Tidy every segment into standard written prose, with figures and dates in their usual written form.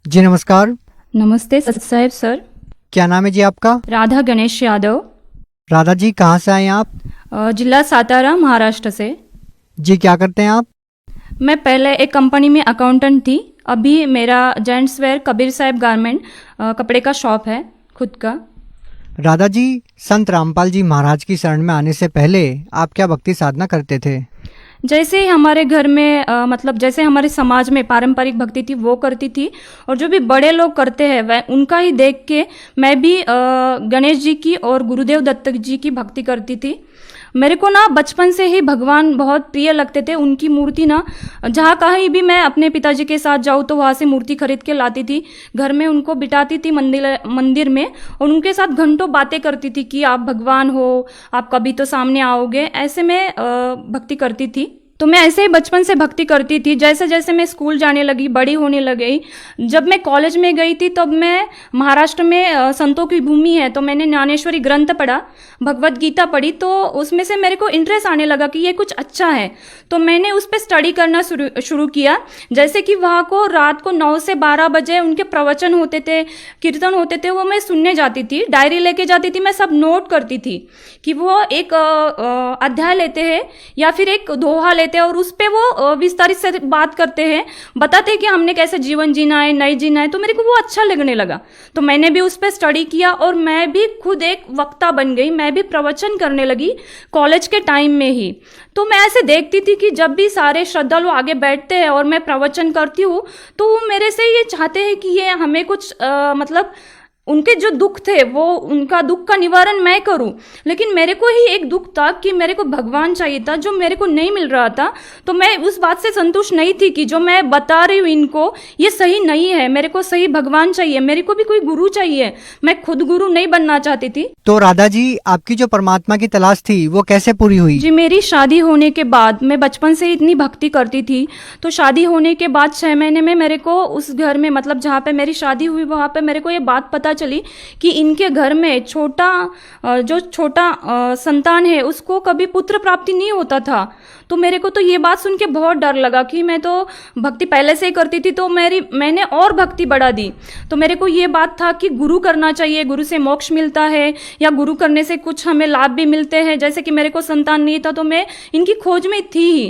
जी नमस्कार। नमस्ते सत साहेब सर। क्या नाम है जी आपका? राधा गणेश यादव। राधा जी कहाँ से आए हैं आप? जिला सातारा, महाराष्ट्र से। जी क्या करते हैं आप? मैं पहले एक कंपनी में अकाउंटेंट थी। अभी मेरा जेंट्स वेयर कबीर साहब गारमेंट कपड़े का शॉप है खुद का। राधा जी, संत रामपाल जी महाराज की शरण में आने से पहले आप क्या भक्ति साधना करते थे? जैसे ही हमारे घर में मतलब जैसे हमारे समाज में पारंपरिक भक्ति थी वो करती थी, और जो भी बड़े लोग करते हैं वह उनका ही देख के मैं भी गणेश जी की और गुरुदेव दत्त जी की भक्ति करती थी। मेरे को ना बचपन से ही भगवान बहुत प्रिय लगते थे। उनकी मूर्ति ना जहाँ कहीं भी मैं अपने पिताजी के साथ जाऊँ तो वहाँ से मूर्ति खरीद के लाती थी, घर में उनको बिठाती थी मंदिर में, और उनके साथ घंटों बातें करती थी कि आप भगवान हो, आप कभी तो सामने आओगे। ऐसे में भक्ति करती थी। तो मैं ऐसे ही बचपन से भक्ति करती थी। जैसे जैसे मैं स्कूल जाने लगी, बड़ी होने लगी, जब मैं कॉलेज में गई थी तब मैं महाराष्ट्र में संतों की भूमि है तो मैंने ज्ञानेश्वरी ग्रंथ पढ़ा, भगवत गीता पढ़ी, तो उसमें से मेरे को इंटरेस्ट आने लगा कि ये कुछ अच्छा है। तो मैंने उस पर स्टडी करना शुरू किया। जैसे कि वहाँ को रात को 9 से 12 बजे उनके प्रवचन होते थे, कीर्तन होते थे, वो मैं सुनने जाती थी, डायरी लेके जाती थी, मैं सब नोट करती थी कि वो एक अध्याय लेते हैं या फिर एक दोहा लेते हैं और उस पे वो विस्तारित से बात करते हैं, बताते हैं कि हमने कैसे जीवन जीना है, नहीं जीना है। तो मेरे को वो अच्छा लगने लगा, तो मैंने भी उस पर स्टडी किया और मैं भी खुद एक वक्ता बन गई। मैं भी प्रवचन करने लगी कॉलेज के टाइम में ही। तो मैं ऐसे देखती थी कि जब भी सारे श्रद्धालु आगे बैठते हैं और मैं प्रवचन करती हूँ तो वो मेरे से ये चाहते हैं कि ये हमें कुछ मतलब उनके जो दुख थे वो उनका दुख का निवारण मैं करूं। लेकिन मेरे को ही एक दुख था कि मेरे को भगवान चाहिए था जो मेरे को नहीं मिल रहा था। तो मैं उस बात से संतुष्ट नहीं थी कि जो मैं बता रही हूँ इनको ये सही नहीं है, मेरे को सही भगवान चाहिए, मेरे को भी कोई गुरु चाहिए। मैं खुद गुरु नहीं बनना चाहती थी। तो राधा जी, आपकी जो परमात्मा की तलाश थी वो कैसे पूरी हुई? जी, मेरी शादी होने के बाद, मैं बचपन से इतनी भक्ति करती थी, तो शादी होने के बाद 6 महीने में मेरे को उस घर में, मतलब जहाँ पे मेरी शादी हुई वहाँ पे मेरे को ये बात पता चली कि इनके घर में जो छोटा संतान है उसको कभी पुत्र प्राप्ति नहीं होता था। तो मेरे को तो ये बात सुन के बहुत डर लगा कि मैं तो भक्ति पहले से ही करती थी तो मैंने और भक्ति बढ़ा दी। तो मेरे को ये बात था कि गुरु करना चाहिए, गुरु से मोक्ष मिलता है या गुरु करने से कुछ हमें लाभ भी मिलते हैं। जैसे कि मेरे को संतान नहीं था तो मैं इनकी खोज में थी ही।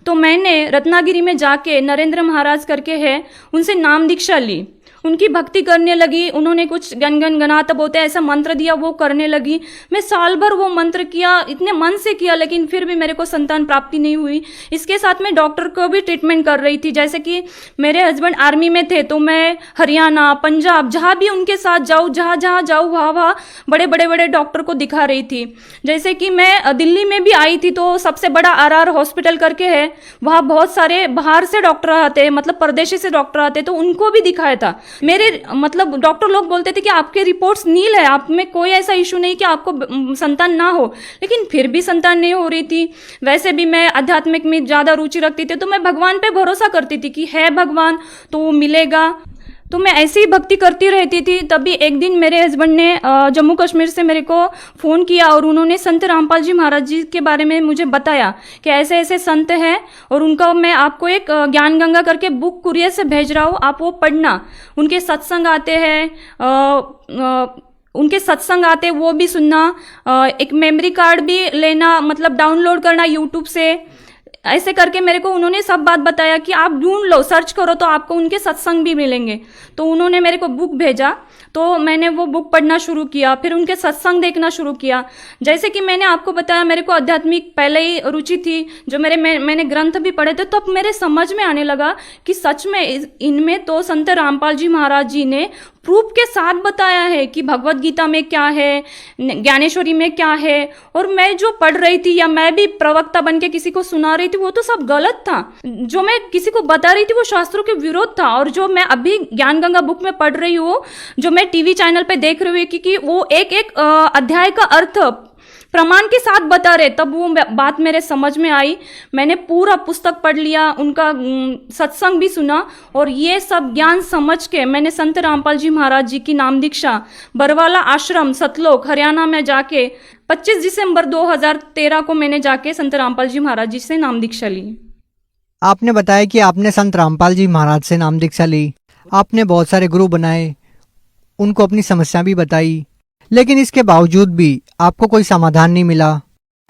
तो मैंने रत्नागिरी में जाके नरेंद्र महाराज करके है, उनसे नाम दीक्षा ली, उनकी भक्ति करने लगी। उन्होंने कुछ गण गणात बोलते ऐसा मंत्र दिया, वो करने लगी। मैं साल भर वो मंत्र किया, इतने मन से किया, लेकिन फिर भी मेरे को संतान प्राप्ति नहीं हुई। इसके साथ मैं डॉक्टर को भी ट्रीटमेंट कर रही थी। जैसे कि मेरे हस्बैंड आर्मी में थे तो मैं हरियाणा, पंजाब, जहाँ भी उनके साथ जाऊँ, जहाँ जाऊँ वहाँ बड़े डॉक्टर को दिखा रही थी। जैसे कि मैं दिल्ली में भी आई थी तो सबसे बड़ा RR हॉस्पिटल करके है, वहाँ बहुत सारे बाहर से डॉक्टर आते हैं, मतलब परदेशी से डॉक्टर आते, तो उनको भी दिखाया था। मेरे मतलब डॉक्टर लोग बोलते थे कि आपके रिपोर्ट्स नील है, आप में कोई ऐसा इशू नहीं कि आपको संतान ना हो, लेकिन फिर भी संतान नहीं हो रही थी। वैसे भी मैं आध्यात्मिक में ज्यादा रुचि रखती थी, तो मैं भगवान पे भरोसा करती थी कि है भगवान तो वो मिलेगा। तो मैं ऐसी ही भक्ति करती रहती थी। तभी एक दिन मेरे हस्बैंड ने जम्मू कश्मीर से मेरे को फ़ोन किया और उन्होंने संत रामपाल जी महाराज जी के बारे में मुझे बताया कि ऐसे ऐसे संत हैं और उनका मैं आपको एक ज्ञान गंगा करके बुक कुरियर से भेज रहा हूँ, आप वो पढ़ना। उनके सत्संग आते हैं, उनके सत्संग आते वो भी सुनना, एक मेमोरी कार्ड भी लेना, मतलब डाउनलोड करना यूट्यूब से। ऐसे करके मेरे को उन्होंने सब बात बताया कि आप ढूंढ लो, सर्च करो तो आपको उनके सत्संग भी मिलेंगे। तो उन्होंने मेरे को बुक भेजा, तो मैंने वो बुक पढ़ना शुरू किया, फिर उनके सत्संग देखना शुरू किया। जैसे कि मैंने आपको बताया मेरे को आध्यात्मिक पहले ही रुचि थी, जो मैंने ग्रंथ भी पढ़े थे, तो अब मेरे समझ में आने लगा कि सच में इनमें तो संत रामपाल जी महाराज जी ने प्रूफ के साथ बताया है कि भगवत गीता में क्या है, ज्ञानेश्वरी में क्या है। और मैं जो पढ़ रही थी या मैं भी प्रवक्ता बन के किसी को सुना रही थी वो तो सब गलत था। जो मैं किसी को बता रही थी वो शास्त्रों के विरोध था। और जो मैं अभी ज्ञान गंगा बुक में पढ़ रही हूँ, जो मैं टीवी चैनल पे देख रही हूँ कि वो एक एक अध्याय का अर्थ प्रमाण के साथ बता रहे, तब वो बात मेरे समझ में आई। मैंने पूरा पुस्तक पढ़ लिया, उनका सत्संग भी सुना, और ये सब ज्ञान समझ के मैंने संत रामपाल जी महाराज जी की नाम दीक्षा बरवाला आश्रम सतलोक हरियाणा में जाके 25 दिसंबर 2013 को मैंने जाके संत रामपाल जी महाराज जी से नाम दीक्षा ली। आपने बताया कि आपने संत रामपाल जी महाराज से नाम दीक्षा ली। आपने बहुत सारे गुरु बनाए, उनको अपनी समस्या भी बताई, लेकिन इसके बावजूद भी आपको कोई समाधान नहीं मिला।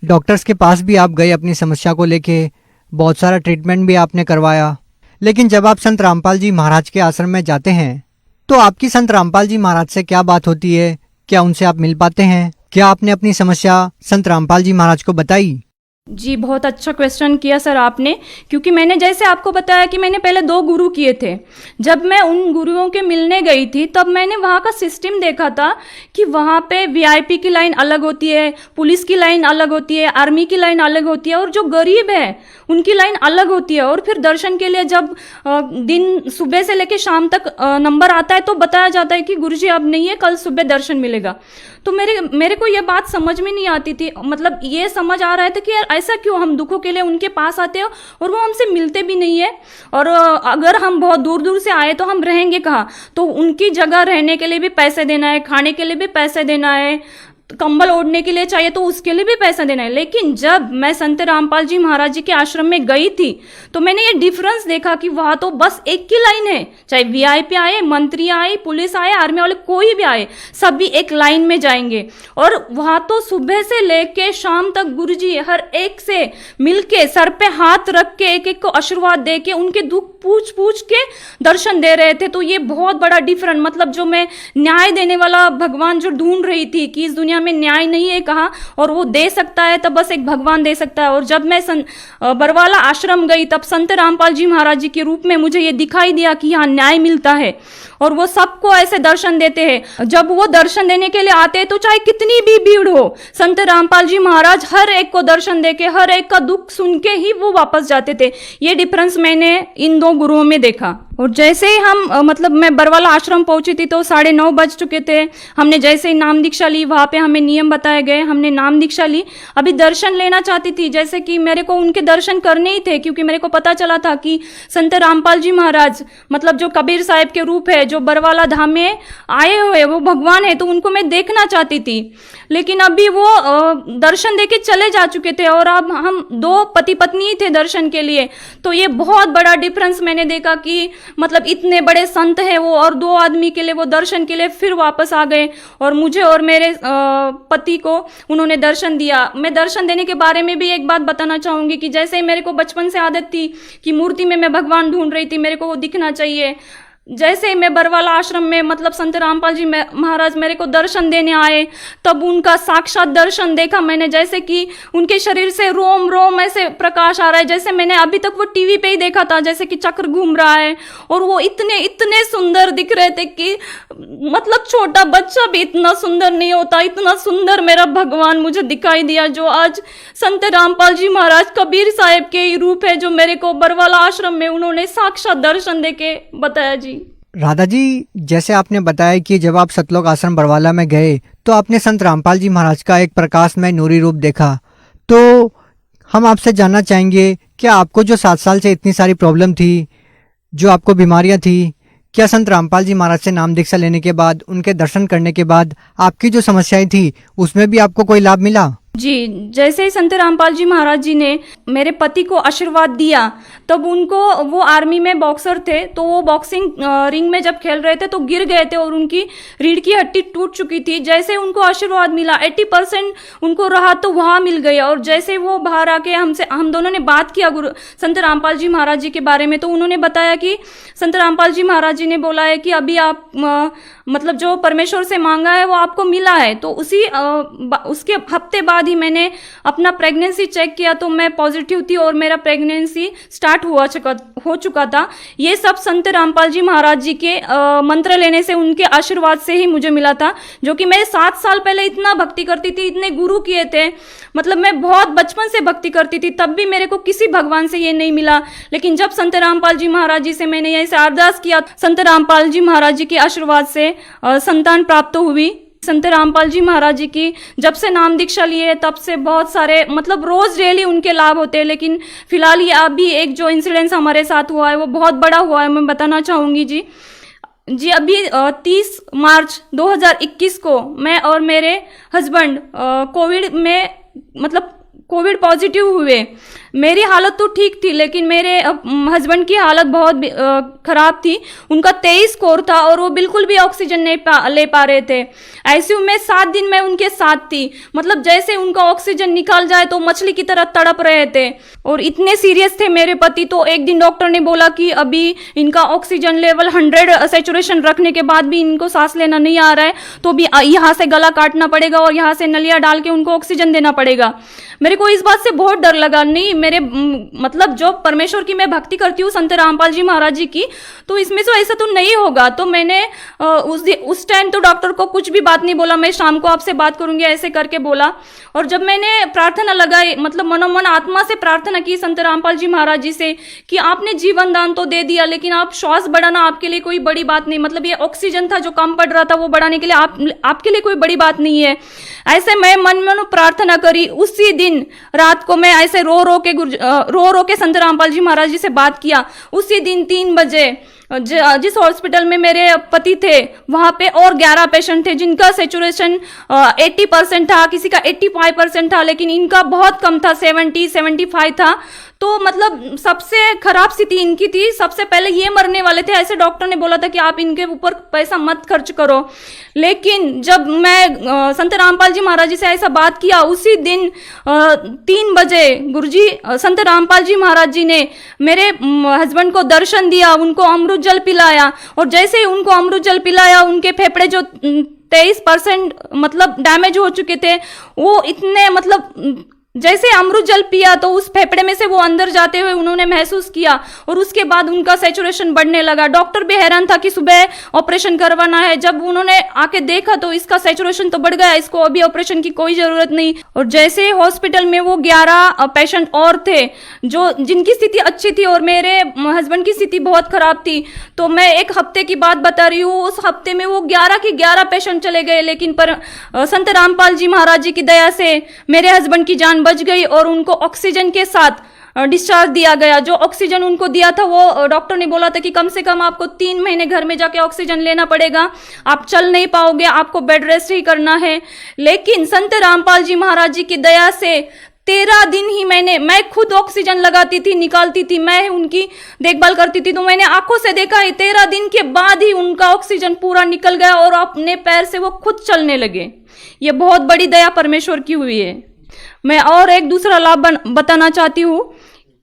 डॉक्टर्स के पास भी आप गए अपनी समस्या को लेके, बहुत सारा ट्रीटमेंट भी आपने करवाया, लेकिन जब आप संत रामपाल जी महाराज के आश्रम में जाते हैं तो आपकी संत रामपाल जी महाराज से क्या बात होती है? क्या उनसे आप मिल पाते हैं? क्या आपने अपनी समस्या संत रामपाल जी महाराज को बताई? जी, बहुत अच्छा क्वेश्चन किया सर आपने, क्योंकि मैंने जैसे आपको बताया कि मैंने पहले 2 गुरु किए थे। जब मैं उन गुरुओं के मिलने गई थी तब मैंने वहाँ का सिस्टम देखा था कि वहाँ पे वीआईपी की लाइन अलग होती है, पुलिस की लाइन अलग होती है, आर्मी की लाइन अलग होती है और जो गरीब है उनकी लाइन अलग होती है। और फिर दर्शन के लिए जब दिन सुबह से लेकर शाम तक नंबर आता है तो बताया जाता है कि गुरुजी अब नहीं है, कल सुबह दर्शन मिलेगा। तो मेरे को ये बात समझ में नहीं आती थी, मतलब ये समझ आ रहा था कि यार ऐसा क्यों, हम दुखों के लिए उनके पास आते हो और वो हमसे मिलते भी नहीं है, और अगर हम बहुत दूर दूर से आए तो हम रहेंगे कहाँ? तो उनकी जगह रहने के लिए भी पैसे देना है, खाने के लिए भी पैसे देना है, कंबल ओढ़ने के लिए चाहिए तो उसके लिए भी पैसा देना है। लेकिन जब मैं संत रामपाल जी महाराज जी के आश्रम में गई थी तो मैंने ये डिफरेंस देखा कि वहां तो बस एक ही लाइन है, चाहे वीआईपी आए, मंत्री आए, पुलिस आए, आर्मी वाले कोई भी आए, सभी एक लाइन में जाएंगे। और वहां तो सुबह से लेके शाम तक गुरुजी हर एक से मिलके सर पे हाथ रख के एक एक को आशीर्वाद दे के उनके दुख पूछ पूछ के दर्शन दे रहे थे। तो ये बहुत बड़ा डिफरेंट, मतलब जो मैं न्याय देने वाला भगवान जो ढूंढ रही थी कि इस दुनिया में न्याय नहीं है कहाँ, और वो दे सकता है तब बस एक भगवान दे सकता है। और जब मैं बरवाला आश्रम गई तब संत रामपाल जी महाराज जी के रूप में मुझे ये दिखाई दिया कि यहाँ न्याय मिलता है और वो सबको ऐसे दर्शन देते हैं। जब वो दर्शन देने के लिए आते हैं तो चाहे कितनी भी भीड़ हो, संत रामपाल जी महाराज हर एक को दर्शन देके हर एक का दुख सुन के ही वो वापस जाते थे। ये डिफरेंस मैंने इन 2 गुरुओं में देखा। और जैसे ही हम मतलब मैं बरवाला आश्रम पहुंची थी तो 9:30 बज चुके थे। हमने जैसे ही नाम दीक्षा ली, वहां पे हमें नियम बताए गए, हमने नाम दीक्षा ली। अभी दर्शन लेना चाहती थी, जैसे कि मेरे को उनके दर्शन करने ही थे, क्योंकि मेरे को पता चला था कि संत रामपाल जी महाराज मतलब जो कबीर साहिब के रूप है, जो बरवाला धाम में आए हुए वो भगवान है, तो उनको मैं देखना चाहती थी। लेकिन अभी वो दर्शन देके चले जा चुके थे और अब हम 2 पति पत्नी ही थे दर्शन के लिए। तो ये बहुत बड़ा डिफरेंस मैंने देखा कि मतलब इतने बड़े संत हैं वो, और 2 आदमी के लिए वो दर्शन के लिए फिर वापस आ गए और मुझे और मेरे पति को उन्होंने दर्शन दिया। मैं दर्शन देने के बारे में भी एक बात बताना चाहूंगी कि जैसे मेरे को बचपन से आदत थी कि मूर्ति में मैं भगवान ढूंढ रही थी, मेरे को वो दिखना चाहिए। जैसे मैं बरवाला आश्रम में मतलब संत रामपाल जी महाराज मेरे को दर्शन देने आए, तब उनका साक्षात दर्शन देखा मैंने, जैसे कि उनके शरीर से रोम रोम ऐसे प्रकाश आ रहा है, जैसे मैंने अभी तक वो टीवी पे ही देखा था, जैसे कि चक्र घूम रहा है। और वो इतने इतने सुंदर दिख रहे थे कि मतलब छोटा बच्चा भी इतना सुंदर नहीं होता, इतना सुंदर मेरा भगवान मुझे दिखाई दिया, जो आज संत रामपाल जी महाराज कबीर साहिब के ही रूप है, जो मेरे को बरवाला आश्रम में उन्होंने साक्षात दर्शन देके बताया। जी राधा जी, जैसे आपने बताया कि जब आप सतलोक आश्रम बरवाला में गए तो आपने संत रामपाल जी महाराज का एक प्रकाशमय नूरी रूप देखा, तो हम आपसे जानना चाहेंगे क्या आपको जो 7 साल से इतनी सारी प्रॉब्लम थी, जो आपको बीमारियां थी, क्या संत रामपाल जी महाराज से नाम दीक्षा लेने के बाद, उनके दर्शन करने के बाद आपकी जो समस्याएं थी उसमें भी आपको कोई लाभ मिला? जी, जैसे ही संत रामपाल जी महाराज जी ने मेरे पति को आशीर्वाद दिया, तब उनको, वो आर्मी में बॉक्सर थे, तो वो बॉक्सिंग रिंग में जब खेल रहे थे तो गिर गए थे और उनकी रीढ़ की हड्डी टूट चुकी थी। जैसे उनको आशीर्वाद मिला, 80% उनको राहत तो वहां मिल गई। और जैसे वो बाहर आके हम दोनों ने बात किया संत रामपाल जी महाराज जी के बारे में, तो उन्होंने बताया कि संत रामपाल जी महाराज जी ने बोला है कि अभी आप मतलब जो परमेश्वर से मांगा है वो आपको मिला है। तो उसके हफ्ते बाद ही मैंने अपना प्रेगनेंसी चेक किया तो मैं पॉजिटिव थी और मेरा प्रेगनेंसी स्टार्ट हो चुका था। ये सब संत रामपाल जी महाराज जी के मंत्र लेने से, उनके आशीर्वाद से ही मुझे मिला था, जो कि मैं 7 साल पहले इतना भक्ति करती थी, इतने गुरु किए थे, मतलब मैं बहुत बचपन से भक्ति करती थी, तब भी मेरे को किसी भगवान से ये नहीं मिला। लेकिन जब संत रामपाल जी महाराज जी से मैंने ऐसे अरदास किया, संत रामपाल जी महाराज जी के आशीर्वाद से संतान प्राप्त हुई। संत रामपाल जी महाराज जी की जब से नाम दीक्षा लिए तब से बहुत सारे, मतलब रोज डेली उनके लाभ होते हैं। लेकिन फिलहाल ये अभी एक जो इंसिडेंस हमारे साथ हुआ है वो बहुत बड़ा हुआ है, मैं बताना चाहूंगी जी। अभी 30 मार्च 2021 को मैं और मेरे हस्बैंड कोविड में मतलब कोविड पॉजिटिव हुए। मेरी हालत तो ठीक थी, लेकिन मेरे हस्बैंड की हालत बहुत खराब थी। उनका 23 स्कोर था और वो बिल्कुल भी ऑक्सीजन नहीं ले पा रहे थे। आईसीयू में 7 दिन मैं उनके साथ थी। मतलब जैसे उनका ऑक्सीजन निकाल जाए तो मछली की तरह तड़प रहे थे और इतने सीरियस थे मेरे पति। तो एक दिन डॉक्टर ने बोला कि अभी इनका ऑक्सीजन लेवल 100 सैचुरेशन रखने के बाद भी इनको सांस लेना नहीं आ रहा है, तो भी यहाँ से गला काटना पड़ेगा और यहाँ से नलिया डाल के उनको ऑक्सीजन देना पड़ेगा। मेरे को इस बात से बहुत डर लगा। नहीं, मेरे मतलब जो परमेश्वर की मैं भक्ति करती हूँ, संत रामपाल जी महाराज जी की, तो इसमें से ऐसा तो नहीं होगा। तो मैंने उस टाइम तो डॉक्टर को कुछ भी बात नहीं बोला, मैं शाम को आपसे बात करूंगी ऐसे करके बोला। और जब मैंने प्रार्थना लगाई, मतलब मनोमन आत्मा से प्रार्थना की संत रामपाल जी महाराज जी से कि आपने जीवन दान तो दे दिया, लेकिन आप श्वास बढ़ाना आपके लिए कोई बड़ी बात नहीं, मतलब ये ऑक्सीजन था जो कम पड़ रहा था वो बढ़ाने के लिए आपके लिए कोई बड़ी बात नहीं है। ऐसे मैं मन में प्रार्थना करी। उसी दिन रात को मैं ऐसे रो रो के संत रामपाल जी महाराज जी से बात किया। उसी दिन 3 बजे जिस हॉस्पिटल में मेरे पति थे वहां पे और 11 पेशेंट थे जिनका सैचुरेशन 80% था, किसी का 85% था, लेकिन इनका बहुत कम था, 70-75 था। तो मतलब सबसे खराब स्थिति इनकी थी। सबसे पहले ये मरने वाले थे। ऐसे डॉक्टर ने बोला था कि आप इनके ऊपर पैसा मत खर्च करो। लेकिन जब मैं संत रामपाल जी महाराज जी से ऐसा बात किया, उसी दिन 3 बजे गुरुजी संत रामपाल जी महाराज जी ने मेरे हस्बैंड को दर्शन दिया, उनको अमृत जल पिलाया। और जैसे ही उनको अमृत जल पिलाया, उनके फेफड़े जो 23% मतलब डैमेज हो चुके थे, वो इतने मतलब जैसे अमृत जल पिया तो उस फेफड़े में से वो अंदर जाते हुए उन्होंने महसूस किया और उसके बाद उनका सैचुरेशन बढ़ने लगा। डॉक्टर भी हैरान था कि सुबह ऑपरेशन करवाना है। जब उन्होंने आके देखा तो इसका सैचुरेशन तो बढ़ गया, इसको अभी ऑपरेशन की कोई जरूरत नहीं। और जैसे हॉस्पिटल में वो 11 पेशेंट और थे जो जिनकी स्थिति अच्छी थी और मेरे हस्बैंड की स्थिति बहुत खराब थी। तो मैं 1 हफ्ते की बात बता रही हूँ। उस हफ्ते में वो 11 के 11 पेशेंट चले गए, लेकिन पर संत रामपाल जी महाराज जी की दया से मेरे हस्बैंड की जान बच गई और उनको ऑक्सीजन के साथ डिस्चार्ज दिया गया। जो ऑक्सीजन उनको दिया था वो डॉक्टर ने बोला था कि कम से कम आपको 3 महीने घर में जाके ऑक्सीजन लेना पड़ेगा, आप चल नहीं पाओगे, आपको बेड रेस्ट ही करना है। लेकिन संत रामपाल जी महाराज जी की दया से 13 दिन ही मैं खुद ऑक्सीजन लगाती थी, निकालती थी, मैं उनकी देखभाल करती थी। तो मैंने आंखों से देखा है 13 दिन के बाद ही उनका ऑक्सीजन पूरा निकल गया और अपने पैर से वो खुद चलने लगे। ये बहुत बड़ी दया परमेश्वर की हुई है। मैं और एक दूसरा लाभ बताना चाहती हूँ।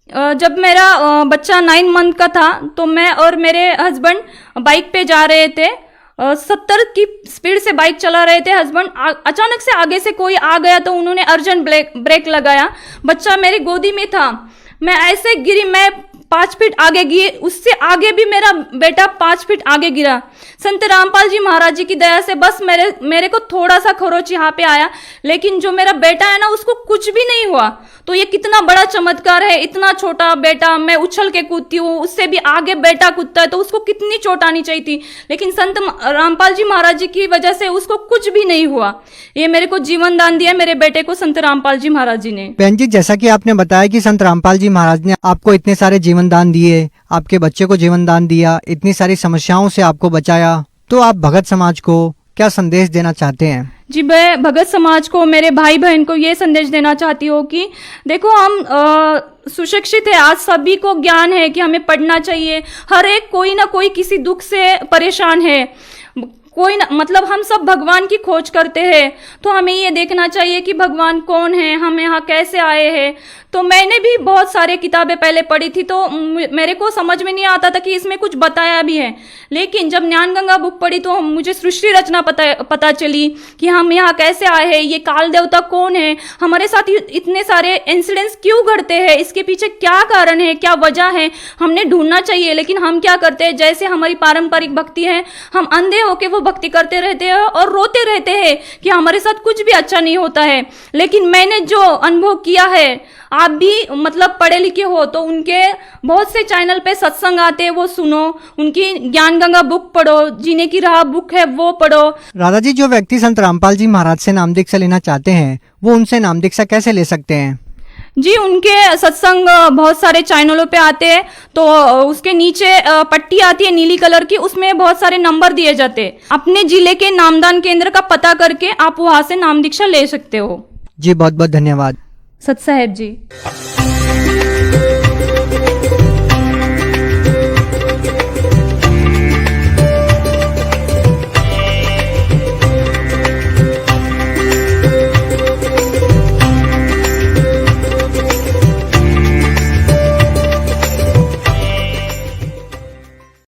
जब मेरा बच्चा 9 मंथ का था तो मैं और मेरे हस्बैंड बाइक पे जा रहे थे। 70 की स्पीड से बाइक चला रहे थे। हस्बैंड अचानक से आगे से कोई आ गया तो उन्होंने अर्जेंट ब्रेक लगाया। बच्चा मेरी गोदी में था, मैं ऐसे गिरी, मैं 5 फीट आगे गिरी, उससे आगे भी मेरा बेटा 5 फीट आगे गिरा। संत रामपाल जी महाराज जी की दया से बस मेरे को थोड़ा सा खरोच यहाँ पे आया, लेकिन जो मेरा बेटा है ना उसको कुछ भी नहीं हुआ। तो ये कितना बड़ा चमत्कार है। इतना छोटा बेटा, मैं उछल के कूदती हूँ, उससे भी आगे बेटा कूदता है तो उसको कितनी चोट आनी चाहिए थी, लेकिन संत रामपाल जी महाराज जी की वजह से उसको कुछ भी नहीं हुआ। ये मेरे को जीवन दान दिया मेरे बेटे को संत रामपाल जी महाराज जी ने। बहन जी, जैसा कि आपने बताया कि संत रामपाल जी महाराज ने आपको इतने सारे जीवन दान दिए, आपके बच्चे को जीवन दान दिया, इतनी सारी समस्याओं से आपको बचाया, तो आप भगत समाज को क्या संदेश देना चाहते हैं? जी, मैं भगत समाज को, मेरे भाई बहन को ये संदेश देना चाहती हूँ कि देखो, हम सुशिक्षित है, आज सभी को ज्ञान है कि हमें पढ़ना चाहिए। हर एक कोई ना कोई किसी दुख से परेशान है, कोई ना, मतलब हम सब भगवान की खोज करते हैं। तो हमें ये देखना चाहिए कि भगवान कौन है, हम यहाँ कैसे आए हैं। तो मैंने भी बहुत सारे किताबें पहले पढ़ी थी तो मेरे को समझ में नहीं आता था कि इसमें कुछ बताया भी है। लेकिन जब ज्ञान गंगा बुक पढ़ी तो मुझे सृष्टि रचना पता चली कि हम यहाँ कैसे आए हैं, ये काल देवता कौन है, हमारे साथ इतने सारे इंसिडेंट्स क्यों घटते हैं, इसके पीछे क्या कारण है, क्या वजह है, हमने ढूंढना चाहिए। लेकिन हम क्या करते हैं, जैसे हमारी पारंपरिक भक्ति है, हम अंधे होके वो भक्ति करते रहते हैं और रोते रहते हैं कि हमारे साथ कुछ भी अच्छा नहीं होता है। लेकिन मैंने जो अनुभव किया है, आप भी मतलब पढ़े लिखे हो तो उनके बहुत से चैनल पे सत्संग आते हैं, वो सुनो, उनकी ज्ञान गंगा बुक पढ़ो, जीने की राह बुक है वो पढ़ो। राधा जी, जो व्यक्ति संत रामपाल जी महाराज से नाम दीक्षा लेना चाहते हैं वो उनसे नाम दीक्षा कैसे ले सकते हैं? जी, उनके सत्संग बहुत सारे चैनलों पे आते हैं, तो उसके नीचे पट्टी आती है नीली कलर की, उसमें बहुत सारे नंबर दिए जाते हैं। अपने जिले के नामदान केंद्र का पता करके आप वहां से नाम दीक्षा ले सकते हो। जी, बहुत बहुत धन्यवाद। सत साहेब जी।